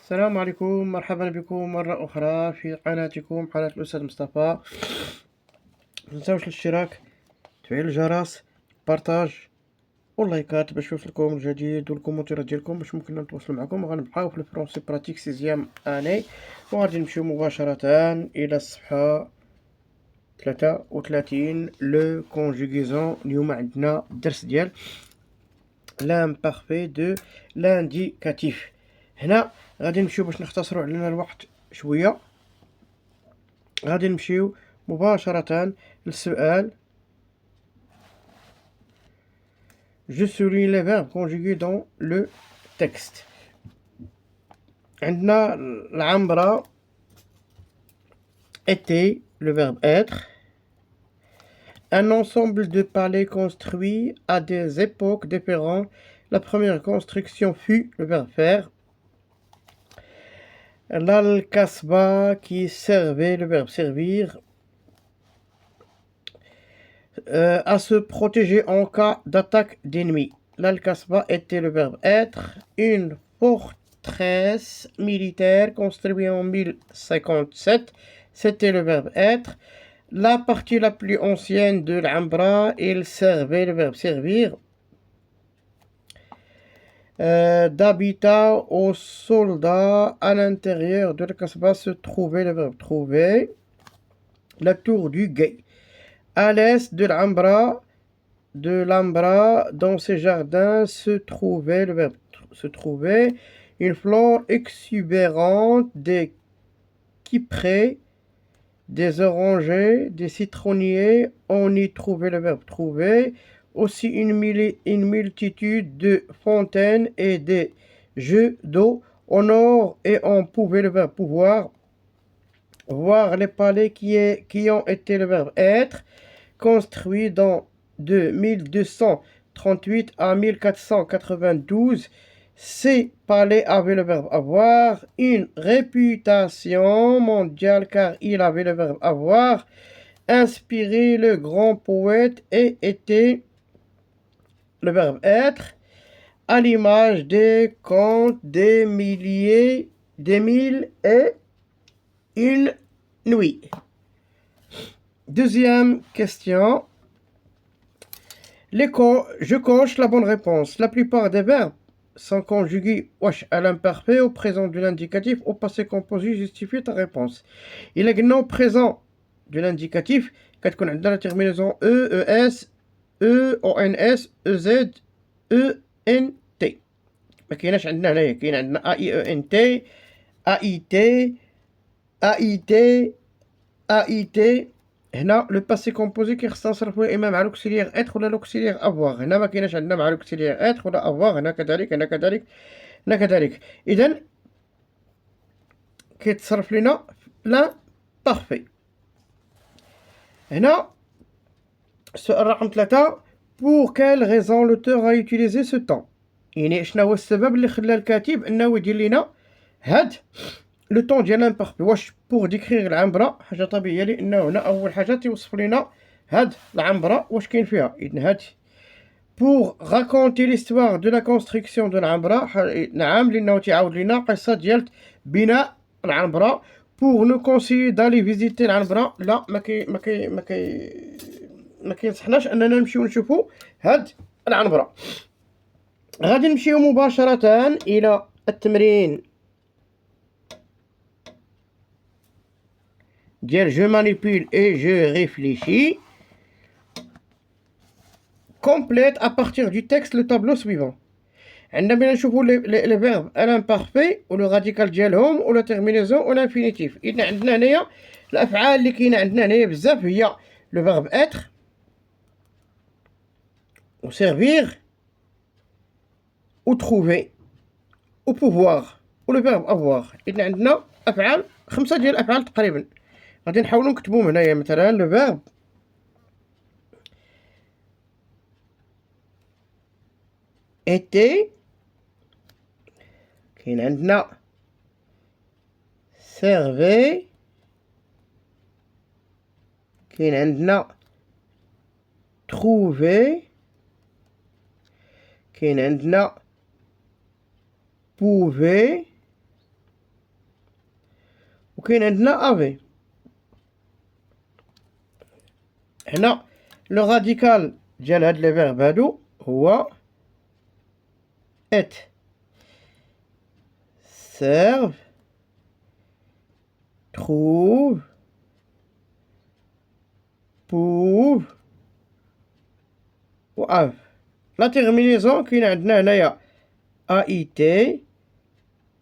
السلام عليكم، مرحبا بكم مرة أخرى في قناتكم قناة الأستاذ مصطفى. متنساوش الاشتراك، تفعيل الجرس، بارطاج واللايكات باش يوصلكم الجديد والكومنتيرات ديالكم باش ممكن نتواصل معكم. غنبقاو في الفرونسي براتيك سيزيام اني وغادي نمشيو مباشرة إلى الصفحة 33 لو كونجوغيزون. اليوم عندنا الدرس ديال l'imparfait de l'indicatif. هنا غادي نمشيو باش نختصروا علينا الوقت شويه. غادي نمشيو مباشره للسؤال. Je souligne les verbes conjugués dans le texte. عندنا العمبرة était, le verbe être. Un ensemble de palais construits à des époques différentes. La première construction fut le verbe faire. L'al-kasba qui servait, le verbe servir. À se protéger en cas d'attaque d'ennemis. L'al-kasba était le verbe être. Une forteresse militaire construite en 1057, c'était le verbe être. La partie la plus ancienne de l'Ambra, il servait, le verbe servir. D'habitat aux soldats à l'intérieur de l'Al-kasba se trouvait, le verbe trouver. La tour du guet. À l'est de l'Ambra, dans ses jardins se trouvait, le verbe se trouver, une flore exubérante, des cyprès, des orangers, des citronniers, on y trouvait, le verbe trouver, aussi une multitude de fontaines et des jeux d'eau au nord, et on pouvait, le verbe pouvoir, voir les palais qui ont été, le verbe être, construits de 1238 à 1492. Ces palais avaient le verbe avoir une réputation mondiale car il avait le verbe avoir inspiré le grand poète et était le verbe être à l'image des contes des milliers, des mille et une nuits. Deuxième question. Je coche la bonne réponse. La plupart des verbes sont conjugués wesh à l'imparfait, au présent de l'indicatif, au passé composé justifie ta réponse. Il est au présent de l'indicatif كتكون عندنا la terminaison E, ES, E, ONS, EZ, ENT. ما كايناش عندنا هنايا، كاين عندنا AIENT, AIT, AIT, AIT. هنا لو باسي كومبوزي كيخصنا نصرفوه اما مع لوكسيليير اتر ولا لوكسيليير افواغ. هنا ما كايناش عندنا مع لوكسيليير اتر ولا افواغ، هنا كذلك، هنا كذلك، هنا كذلك. اذا كيتصرف لينا لا بارفي. هنا السؤال رقم 3. pour quelle raison l'auteur a utilisé ce temps؟ يعني شنو هو السبب اللي خلى الكاتب انه يدير لينا هاد لو طون ديال لامبارفي؟ واش بوغ ديكريغ العنبره؟ حاجه طبيعيه لانه هنا اول حاجه تيوصف لينا هاد العنبره واش كاين فيها. اذن هادي بوغ راكونتي ليستوار دو لا كونستركسيون دو العنبره. نعم، لانه تيعاود لينا قصه ديال بناء العنبره. بوغ نو كونسيي دالي فيزيتي العنبره، لا ما كينصحناش اننا نمشيو نشوفوا هاد العنبره. غادي نمشيو مباشره الى التمرين ديال je manipule et je réfléchis. Complète à partir du texte le tableau suivant. عندنا بغينا نشوفوا لي فيرب à l'imparfait و لو راديكال ديالهم و لا تيرمينيزون و لانفينيتيف. اذا عندنا هنايا الافعال اللي كاينه عندنا هنايا بزاف هي لو فيرب être و servir و trouver و pouvoir و لو فيرب avoir. اذا عندنا افعال 5 ديال الافعال تقريبا. غادي نحاولوا نكتبوهم هنايا. مثلا لو فيرب était، كاين عندنا servait، كاين عندنا trouver، كاين عندنا pouvait، وكاين عندنا افي. هنا لو راديكال ديال هاد لي فيرب هادو هو ات. serve, trouve, pouve و have. لا terminaison كاين عندنا هنايا AIT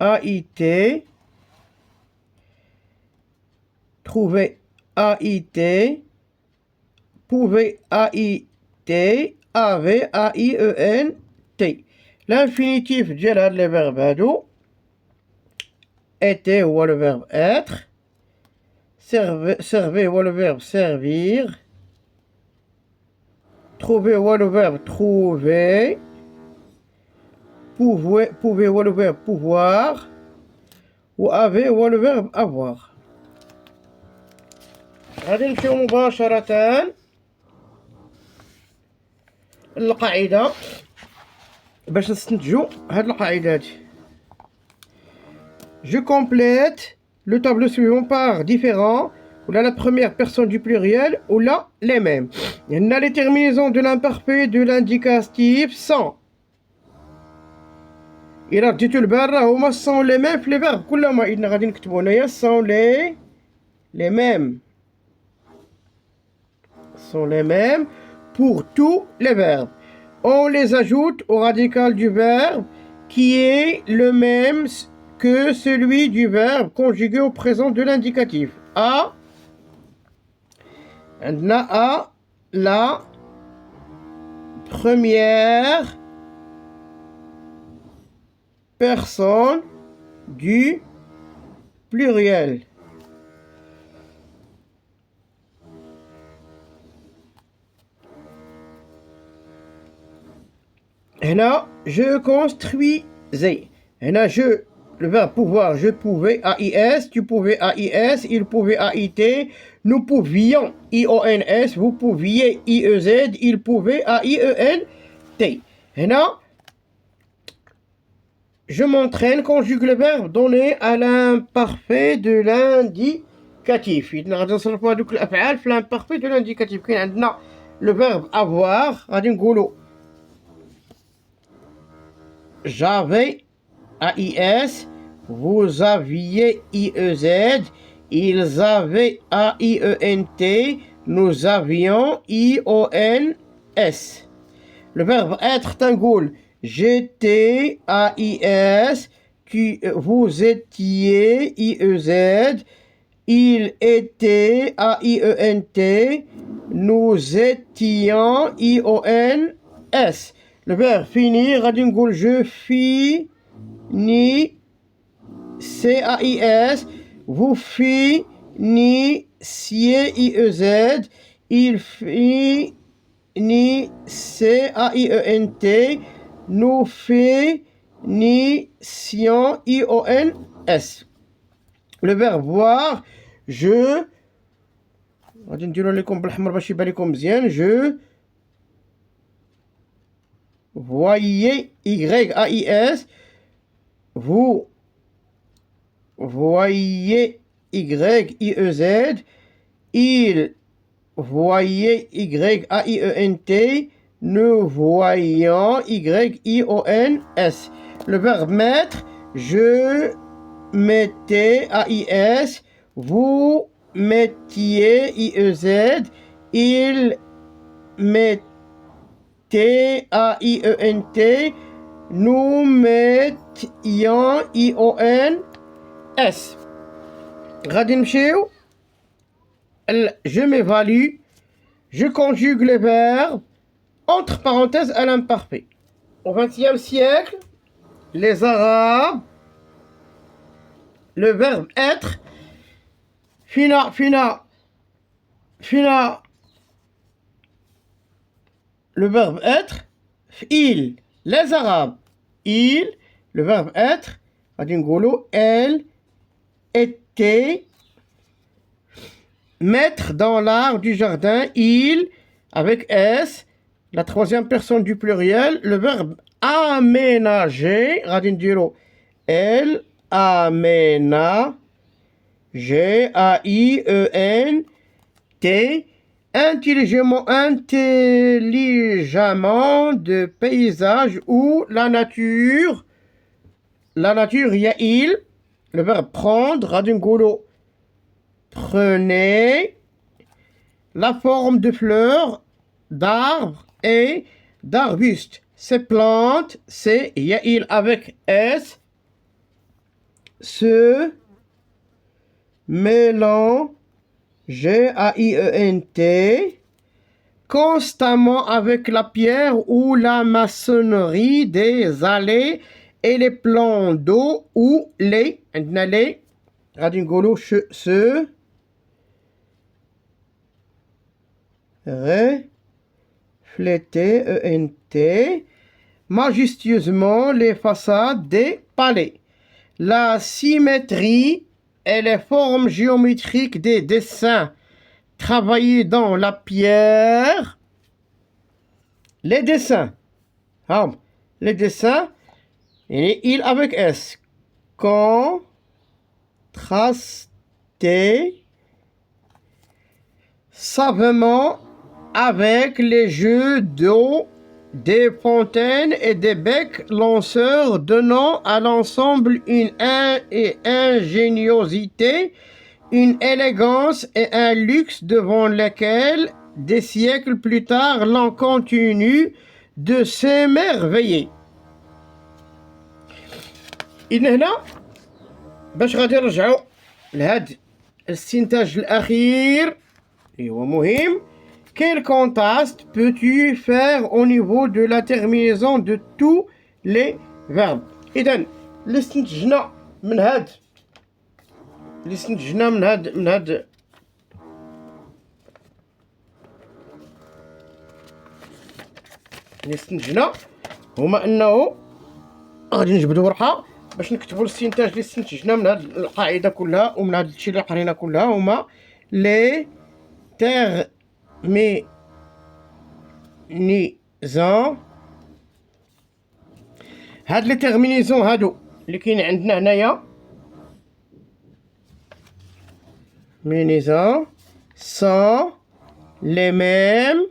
AIT trouver AIT pouvoir AIT avait AIENT. l'infinitif ديال هاد لي فيرب هادو était هو le verbe être, servait هو le verbe servir, trouver هو le verbe trouver, pouvait هو le verbe pouvoir و avait هو le verbe avoir. غادي نمشيو مباشرة للقاعدة باش نستنتجو هاد القاعدة هادي. Je complète le tableau suivant par différents, ou là la première personne du pluriel, ou là les mêmes. Il y a les terminaisons de l'imparfait de l'indicatif sont. Il a dit tout le barra, huma sont les mêmes, les verbes, كلما إن غادي نكتبو هنايا sont les mêmes. Sont les mêmes pour tous les verbes. On les ajoute au radical du verbe qui est le même que celui du verbe conjugué au présent de l'indicatif. A, A, la première personne du pluriel. هنا je construisais. هنا je, le verbe pouvoir, je pouvais, AIS, tu pouvais, AIS, il pouvait, AIT, nous pouvions, IONS, vous pouviez, IEZ, il pouvait, AIENT. هنا je m'entraîne conjugue le verbe donné à l'imparfait de l'indicatif. إذن غادي نصرفو هادوك الأفعال في l'imparfait de l'indicatif. كاين عندنا le verbe avoir غادي نقولو j'avais AIS, vous aviez IEZ, ils avaient AIENT, nous avions IONS. Le verbe être تنقول j'étais AIS, vous étiez IEZ, il était AIENT, nous étions IONS. Le verbe finir غادي نقول je finis CAIS, vous finissiez IEZ, il finit CAIENT, nous finissions IONS. Le verbe voir je غادي نديرو لكم بالأحمر باش يبان لكم مزيان. je voyez YAIS, vous voyez YIEZ, il voyait YAIENT, nous voyons YIONS. Le verbe mettre, je mettais AIS, vous mettiez IEZ, il mettait TAIENT, nous mettions IONS. غادي نمشيو je m'évalue, je conjugue les verbes entre parenthèses à l'imparfait. Au XXe siècle, les Arabes, le verbe être, fina, le verbe être, il, les Arabes, il, le verbe être, elle était, mettre dans l'art du jardin, il, avec S, la troisième personne du pluriel, le verbe aménager, elle aménageait, G-A-I-E-N-T, intelligemment de paysage ou la nature, يئيل, le verbe prendre, غادي نقولو prenez la forme de fleurs, d'arbres et d'arbustes. Ces plantes, c'est يئيل avec S, se mêlant, G-A-I-E-N-T, constamment avec la pierre ou la maçonnerie des allées et les plans d'eau ou les, عندنا les, غادي نقولو se refléter, E-N-T, majestueusement les façades des palais. La symétrie et les formes géométriques des dessins travaillés dans la pierre. Les dessins. Les dessins, et il avec S. Contrastés savamment avec les jeux d'eau, des fontaines et des becs lanceurs, donnant à l'ensemble une ingéniosité, une élégance et un luxe devant lesquels, des siècles plus tard, l'on continue de s'émerveiller. إذن هنا باش غادي نرجعو لهاد الاستنتاج الأخير اللي هو مهم. Quel contraste peux-tu faire au niveau de la terminaison de tous les verbes؟ إذن اللي استنتجنا من هاد هما أنه غادي نجبدو ورقة باش نكتبو الاستنتاج اللي استنتجنا من هاد القاعدة كلها ومن هاد الشيء اللي قرينا كلها. هما لي terminaisons. هاد لي terminaisons هادو اللي كاين عندنا هنايا terminaisons sont les mêmes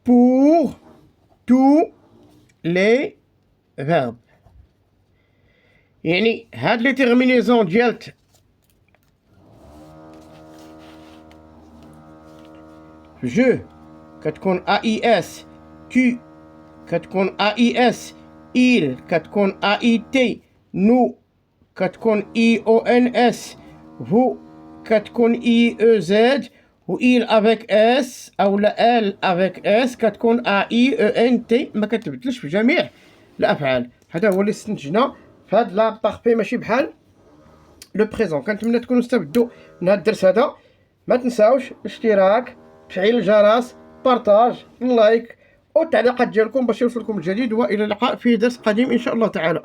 pour tous les verbes. يعني هاد لي terminaisons ديالت je كتكون AIS, tu كتكون AIS, il كتكون AIT, nous كتكون IONS, vous كتكون IEZ, و il avec S أو لا L avec S كتكون AIENT. ما كتبدلش في جميع الأفعال. هذا هو اللي استنتجنا في هاد لا بارفي ماشي بحال لو بريزون. كنتمنى تكونوا استفدتوا من هاد الدرس هذا. ما تنساوش الاشتراك، تفعيل الجرس، بارطاج، لايك والتعليقات ديالكم باش يوصلكم الجديد. والى اللقاء في درس قادم ان شاء الله تعالى.